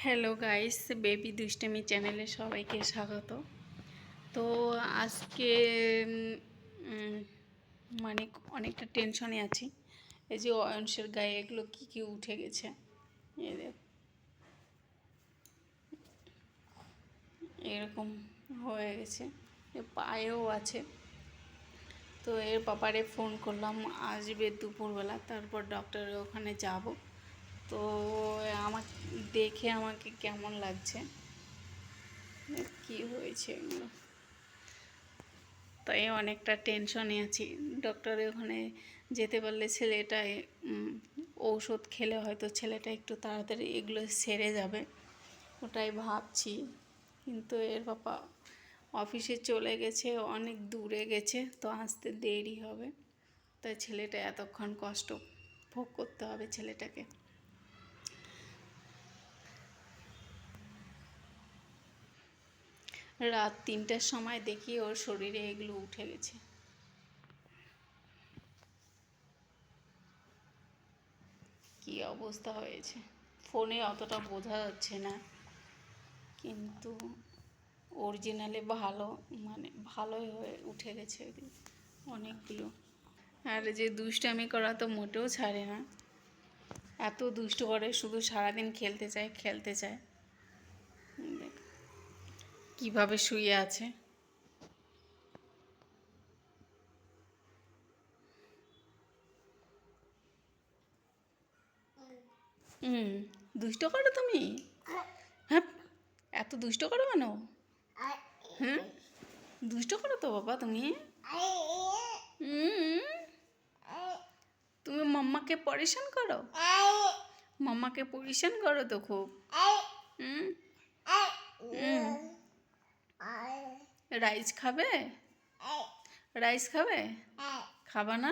Hello guys, baby দুষ্টামি চ্যানেলে সবাইকে স্বাগত। তো আজকে উম, মানে অনেকটা টেনশনে আছি। এই যে অয়নসের গায়ে এগুলো কী কী উঠে গেছে, এদের এরকম হয়ে গেছে, পায়েও আছে। তো এর বাবারে ফোন করলাম, আসবে দুপুরবেলা, তারপর ডক্টরের ওখানে যাব। তো আমার দেখে আমাকে কেমন লাগছে, কি হয়েছে এগুলো, তাই অনেকটা টেনশনে আছি। ডক্টরের ওখানে যেতে পারলে ছেলেটা ঔষধ খেলে হয়তো ছেলেটা একটু তাড়াতাড়ি এগুলো সেরে যাবে, ওটাই ভাবছি। কিন্তু এর বাবা অফিসে চলে গেছে, অনেক দূরে গেছে, তো আসতে দেরি হবে। তাই ছেলেটা এতক্ষণ কষ্ট ভোগ করতে হবে ছেলেটাকে। রাত 3টার সময় দেখি ওর শরীরে এগুলো উঠে গেছে। কি অবস্থা হয়েছে ফোনে অতটা বোঝা যাচ্ছে না, কিন্তু অরিজিনালে ভালো, মানে ভালোই হয়ে উঠে গেছে অনেকগুলো। আর যে দুষ্টামি করা তো মোটেও ছাড়ে না, এত দুষ্ট করে, শুধু সারাদিন খেলতে চায় খেলতে চায়। দেখ কীভাবে শুয়ে আছে। হুম, দুষ্ট করো তুমি? হ্যাঁ, এত দুষ্ট করো কেন? হ্যাঁ, দুষ্ট করো তো বাবা তুমি। হুম, তুমি মাম্মাকে পরেশান করো, মাম্মাকে পরেশান করো তো খুব। হুম হুম, রাইস খাবে? রাইস খাবে? খাবা না?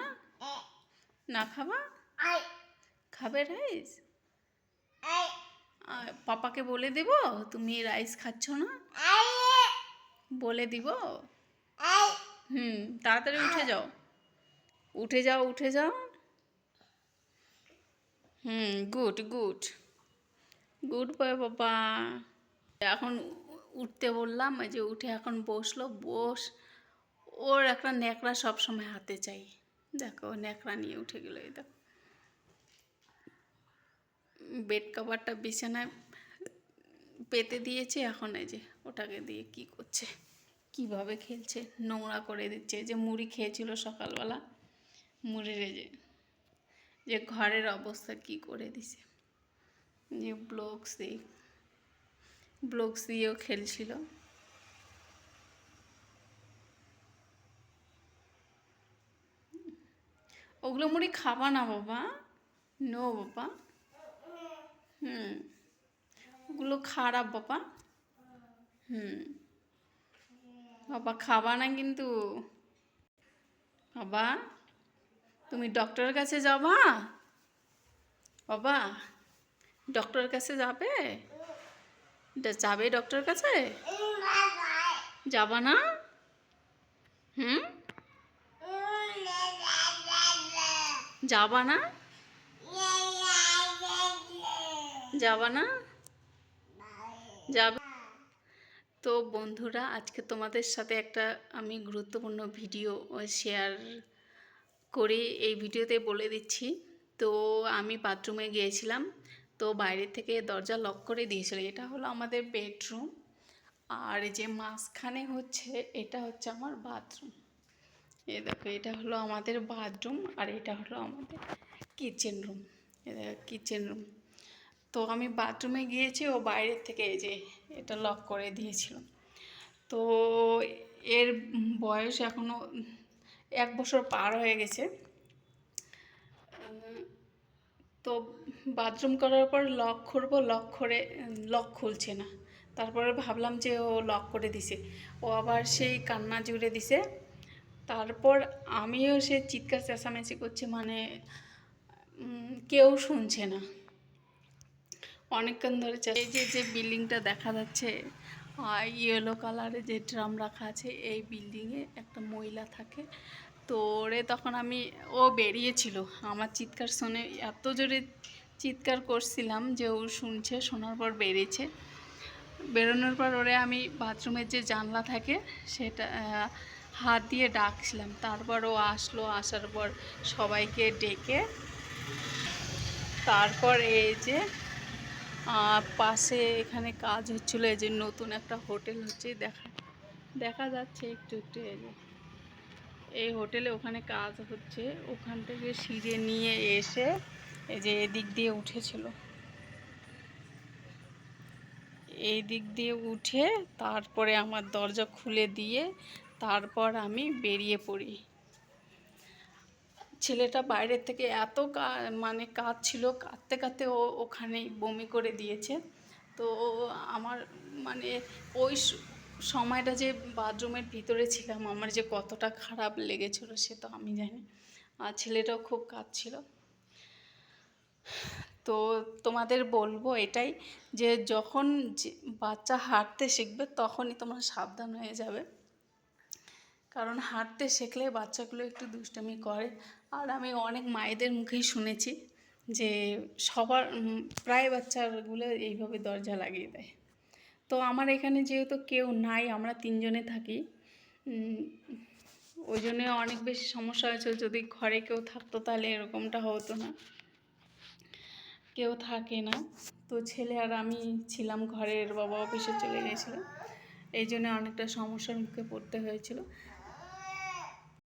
না খাবা? খাবে রাইস? পাপাকে বলে দিব তুমি রাইস খাচ্ছ না, বলে দিব। হুম, তাড়াতাড়ি উঠে যাও, উঠে যাও, উঠে যাও। হুম, গুড গুড গুড বয় বাবা। এখন উঠতে বললাম, এই যে উঠে এখন বসলো, ওর একটা ন্যাকড়া সবসময় হাতে চাই। দেখো ন্যাকড়া নিয়ে উঠে গেলো, এই দেখো। বেড কভারটা বিছানায় পেতে দিয়েছে, এখন এই যে ওটাকে দিয়ে কি করছে, কিভাবে খেলছে, নোংরা করে দিচ্ছে। যে মুড়ি খেয়েছিল সকালবেলা, মুড়ির যে ঘরের অবস্থা কি করে দিছে। যে ব্লকস দিয়েও খেলছিল। ওগুলো মুড়ি খাবা না বাবা, নো বাবা। হুম, ওগুলো খারাপ বাবা। হুম, বাবা খাবা না কিন্তু। বাবা, তুমি ডক্টরের কাছে যাবা বাবা? ডক্টরের কাছে যাবে? যাবে ডক্টরের কাছে? যাবা না? হুম, যাবা না? যাবা না? যাবে। তো বন্ধুরা, আজকে তোমাদের সাথে একটা আমি গুরুত্বপূর্ণ ভিডিও শেয়ার করি, এই ভিডিওতে বলে দিচ্ছি। তো আমি বাথরুমে গিয়েছিলাম, তো বাইরে থেকে দরজা লক করে দিয়েছিল। এটা হলো আমাদের বেডরুম, আর যে মাঝখানে হচ্ছে, এটা হচ্ছে আমার বাথরুম। এই দেখো, এটা হলো আমাদের বাথরুম, আর এটা হলো আমাদের কিচেন রুম। Kitchen room. তো আমি বাথরুমে গিয়েছি, ও বাইরের থেকে এই যে এটা লক করে দিয়েছিল। তো এর বয়স এখনও 1 বছর পার হয়ে গেছে। তো বাথরুম করার পর লক খুলবো, লক খুলছে না। তারপরে ভাবলাম যে ও লক করে দিছে, ও আবার সেই কান্না জুড়ে দিছে। তারপর আমিও সে চিৎকার চেঁচামেচি করছি, মানে কেউ শুনছে না। অনেকক্ষণ ধরে এই যে বিল্ডিংটা দেখা যাচ্ছে, ইয়েলো কালারের যে ড্রাম রাখা আছে, এই বিল্ডিংয়ে একটা মহিলা থাকে। তো ওরে তখন ও বেরিয়েছিল, আমার চিৎকার শুনে এত জোরে চিৎকার করছিলাম যে ও শুনছে, শোনার পর বেরিয়েছে। বেরোনোর পর ওরে আমি বাথরুমের যে জানলা থাকে সেটা হাত দিয়ে ডাকছিলাম, তারপর ও আসলো। আসার পর সবাইকে ডেকে তারপর এই যে পাশে এখানে কাজ হচ্ছিলো, এই যে নতুন একটা হোটেল হচ্ছে, দেখা দেখা যাচ্ছে একটু একটু। এই যে এই হোটেলে ওখানে কাজ হচ্ছে, ওখান থেকে সিঁড়ি নিয়ে এসে এই যে এদিক দিয়ে উঠেছিল, এই দিক দিয়ে উঠে তারপরে আমার দরজা খুলে দিয়ে তারপর আমি বেরিয়ে পড়ি। ছেলেটা বাইরের থেকে এত মানে কাঁদছিল, কাঁদতে কাঁদতে ও ওখানেই বমি করে দিয়েছে। তো আমার মানে ওই সময়টা যে বাথরুমের ভিতরে ছিলাম, আমার যে কতটা খারাপ লেগেছিল সে তো আমি জানি। আর ছেলেটাও খুব কাঁদছিল। তো তোমাদের বলবো এটাই যে যখন বাচ্চা হাঁটতে শিখবে তখনই তোমরা সাবধান হয়ে যাবে, কারণ হাঁটতে শিখলে বাচ্চাগুলো একটু দুষ্টামি করে। আর আমি অনেক মায়েদের মুখেই শুনেছি যে সবার প্রায় বাচ্চাগুলো এইভাবে দরজা লাগিয়ে দেয়। তো আমার এখানে যেহেতু কেউ নাই, আমরা তিনজনে থাকি, ওই জন্যে অনেক বেশি সমস্যা হয়েছে। যদি ঘরে কেউ থাকতো তাহলে এরকমটা হতো না, কেউ থাকে না। তো ছেলে আর আমি ছিলাম ঘরে, বাবা অফিসে চলে গেছিলো, এই জন্য অনেকটা সমস্যার মুখে পড়তে হয়েছিল।